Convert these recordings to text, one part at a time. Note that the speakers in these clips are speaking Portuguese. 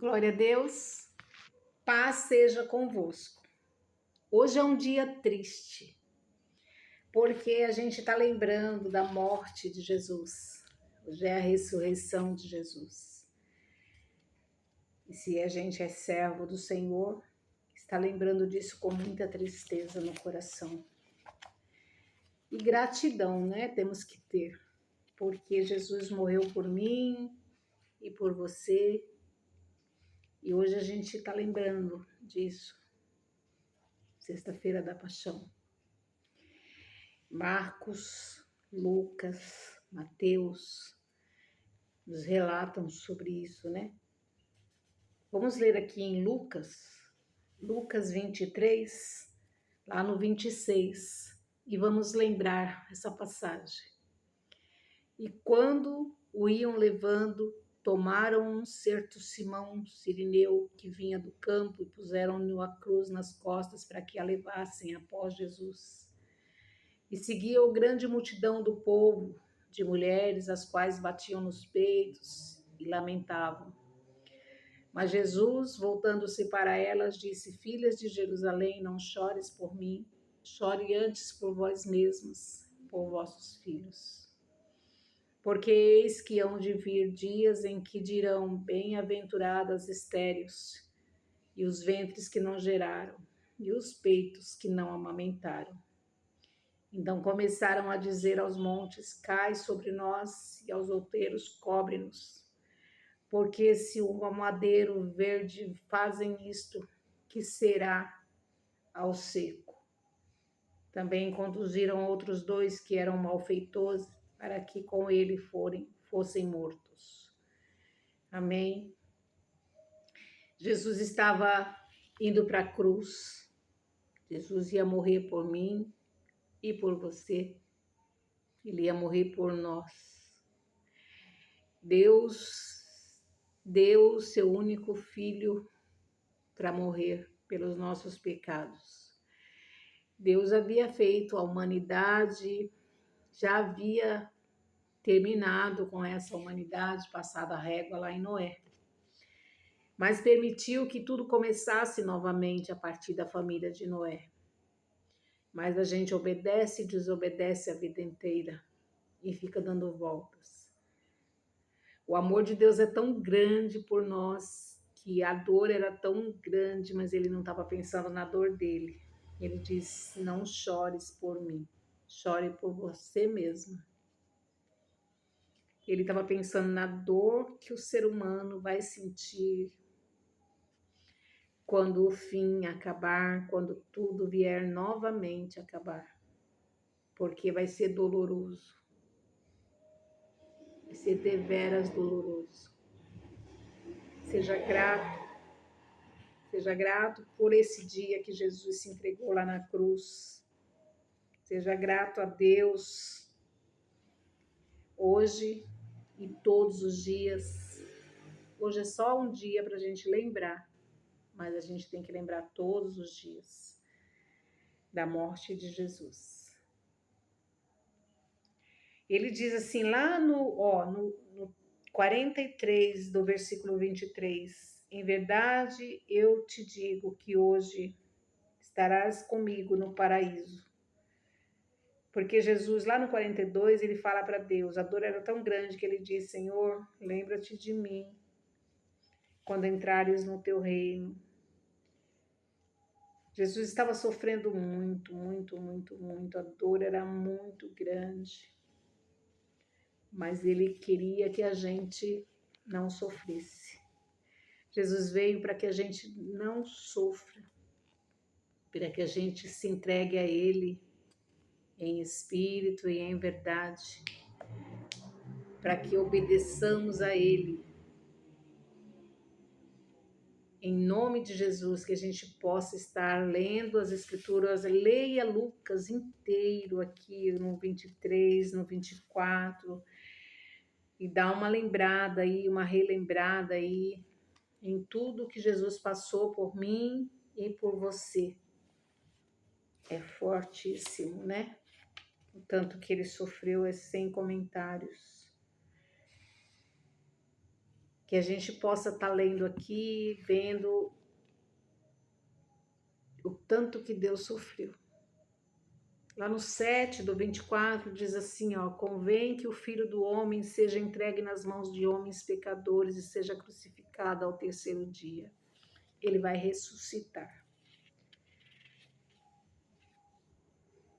Glória a Deus, paz seja convosco. Hoje é um dia triste, porque a gente está lembrando da morte de Jesus. Hoje é a ressurreição de Jesus. E se a gente é servo do Senhor, está lembrando disso com muita tristeza no coração. E gratidão, né? Temos que ter, porque Jesus morreu por mim e por você. E hoje a gente está lembrando disso. Sexta-feira da Paixão. Marcos, Lucas, Mateus nos relatam sobre isso, né? Vamos ler aqui em Lucas 23, lá no 26, e vamos lembrar essa passagem. E quando o iam levando, tomaram um certo Simão Cirineu, que vinha do campo, e puseram-lhe a cruz nas costas para que a levassem após Jesus. E seguia a grande multidão do povo, de mulheres, as quais batiam nos peitos e lamentavam. Mas Jesus, voltando-se para elas, disse: Filhas de Jerusalém, não chores por mim, chore antes por vós mesmas, por vossos filhos. Porque eis que hão de vir dias em que dirão: bem-aventuradas estéreis, e os ventres que não geraram, e os peitos que não amamentaram. Então começaram a dizer aos montes: cai sobre nós, e aos outeiros: cobre-nos. Porque se o madeiro verde fazem isto, que será ao seco? Também conduziram outros 2 que eram malfeitores, para que com ele fossem mortos. Amém? Jesus estava indo para a cruz. Jesus ia morrer por mim e por você. Ele ia morrer por nós. Deus deu o seu único filho para morrer pelos nossos pecados. Deus havia feito a humanidade, já havia terminado com essa humanidade, passado a régua lá em Noé. Mas permitiu que tudo começasse novamente a partir da família de Noé. Mas a gente obedece e desobedece a vida inteira e fica dando voltas. O amor de Deus é tão grande por nós que a dor era tão grande, mas ele não estava pensando na dor dele. Ele diz: não chores por mim, chore por você mesmo. Ele estava pensando na dor que o ser humano vai sentir quando o fim acabar, quando tudo vier novamente acabar. Porque vai ser doloroso. Vai ser deveras doloroso. Seja grato por esse dia que Jesus se entregou lá na cruz. Seja grato a Deus hoje e todos os dias. Hoje é só um dia para a gente lembrar, mas a gente tem que lembrar todos os dias da morte de Jesus. Ele diz assim lá no 43 do versículo 23, em verdade eu te digo que hoje estarás comigo no paraíso. Porque Jesus, lá no 42, ele fala para Deus, a dor era tão grande que ele diz: Senhor, lembra-te de mim quando entrares no teu reino. Jesus estava sofrendo muito, muito, muito, muito. A dor era muito grande. Mas ele queria que a gente não sofresse. Jesus veio para que a gente não sofra, para que a gente se entregue a ele em espírito e em verdade, para que obedeçamos a ele. Em nome de Jesus, que a gente possa estar lendo as escrituras, leia Lucas inteiro aqui no 23, no 24, e dá uma lembrada aí, uma relembrada aí em tudo que Jesus passou por mim e por você. É fortíssimo, né? O tanto que ele sofreu é sem comentários. que a gente possa estar lendo aqui, vendo o tanto que Deus sofreu. Lá no 7:24 diz assim, ó, convém que o Filho do Homem seja entregue nas mãos de homens pecadores e seja crucificado ao terceiro dia. Ele vai ressuscitar.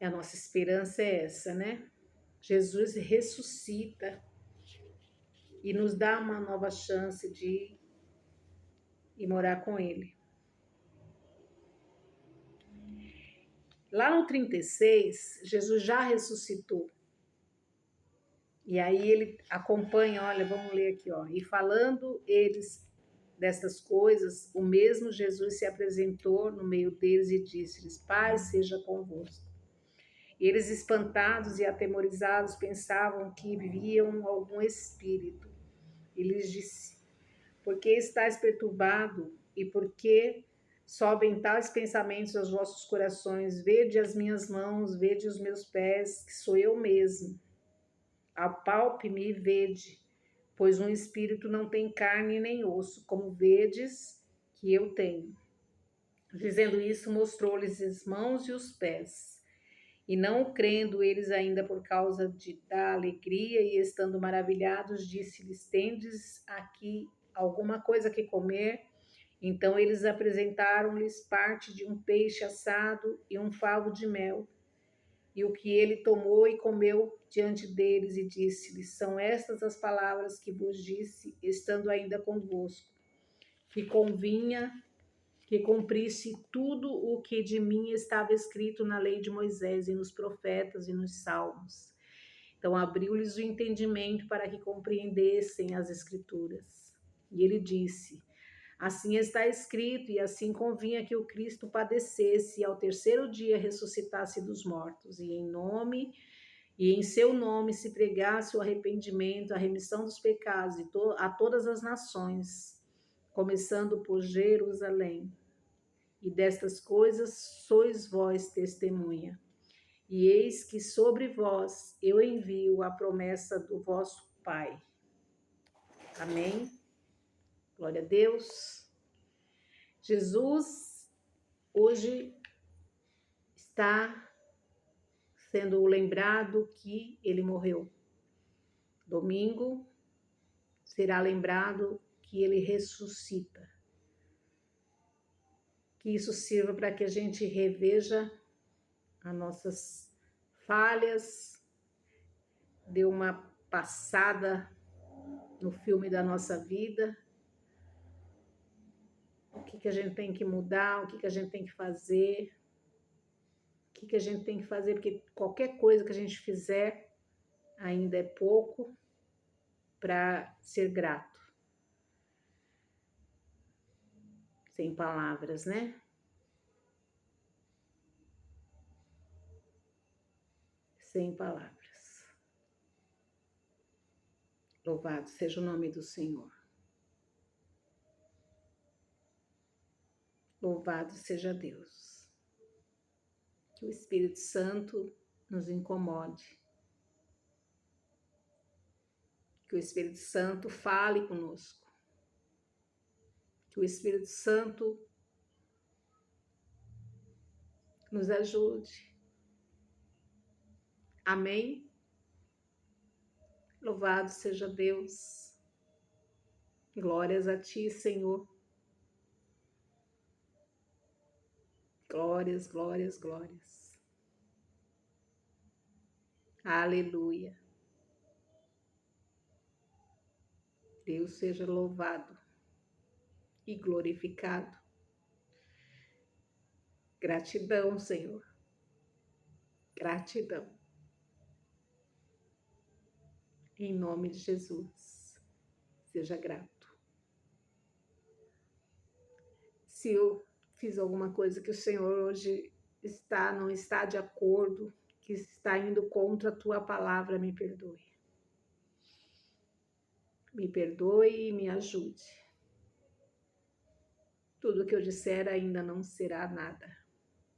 A nossa esperança é essa, né? Jesus ressuscita e nos dá uma nova chance de ir morar com Ele. Lá no 36, Jesus já ressuscitou. E aí ele acompanha, olha, vamos ler aqui, ó. E falando eles destas coisas, o mesmo Jesus se apresentou no meio deles e disse-lhes, paz seja convosco. E eles, espantados e atemorizados, pensavam que viam algum espírito. E lhes disse, por que estáis perturbado e por que sobem tais pensamentos aos vossos corações? Vede as minhas mãos, vede os meus pés, que sou eu mesmo. Apalpe-me e vede, pois um espírito não tem carne nem osso, como vedes que eu tenho. Dizendo isso, mostrou-lhes as mãos e os pés. E não crendo eles ainda por causa da alegria e estando maravilhados, disse-lhes, tendes aqui alguma coisa que comer? Então eles apresentaram-lhes parte de um peixe assado e um favo de mel. E o que ele tomou e comeu diante deles e disse-lhes, são estas as palavras que vos disse, estando ainda convosco, que convinha que cumprisse tudo o que de mim estava escrito na lei de Moisés e nos profetas e nos salmos. Então abriu-lhes o entendimento para que compreendessem as escrituras. E ele disse, assim está escrito, e assim convinha que o Cristo padecesse e ao terceiro dia ressuscitasse dos mortos, e em seu nome se pregasse o arrependimento, a remissão dos pecados a todas as nações, começando por Jerusalém. E destas coisas sois vós testemunha. E eis que sobre vós eu envio a promessa do vosso Pai. Amém? Glória a Deus. Jesus hoje está sendo lembrado que ele morreu. Domingo será lembrado que ele ressuscita. Que isso sirva para que a gente reveja as nossas falhas, dê uma passada no filme da nossa vida, o que a gente tem que mudar, o que a gente tem que fazer, o que a gente tem que fazer, porque qualquer coisa que a gente fizer ainda é pouco para ser grato. Sem palavras, né? Sem palavras. Louvado seja o nome do Senhor. Louvado seja Deus. Que o Espírito Santo nos incomode. Que o Espírito Santo fale conosco. Que o Espírito Santo nos ajude. Amém? Louvado seja Deus. Glórias a ti, Senhor. Glórias, glórias, glórias. Aleluia. Deus seja louvado e glorificado. Gratidão, Senhor. Gratidão. Em nome de Jesus. Seja grato. Se eu fiz alguma coisa que o Senhor hoje não está de acordo, que está indo contra a tua palavra, me perdoe. Me perdoe e me ajude. Tudo que eu disser ainda não será nada.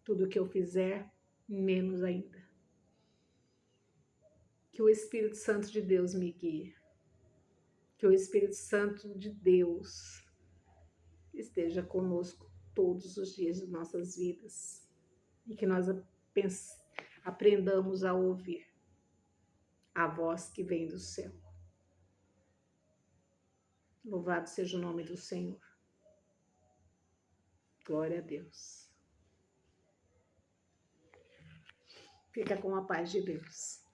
Tudo que eu fizer, menos ainda. Que o Espírito Santo de Deus me guie. Que o Espírito Santo de Deus esteja conosco todos os dias de nossas vidas e que nós aprendamos a ouvir a voz que vem do céu. Louvado seja o nome do Senhor. Glória a Deus. Fica com a paz de Deus.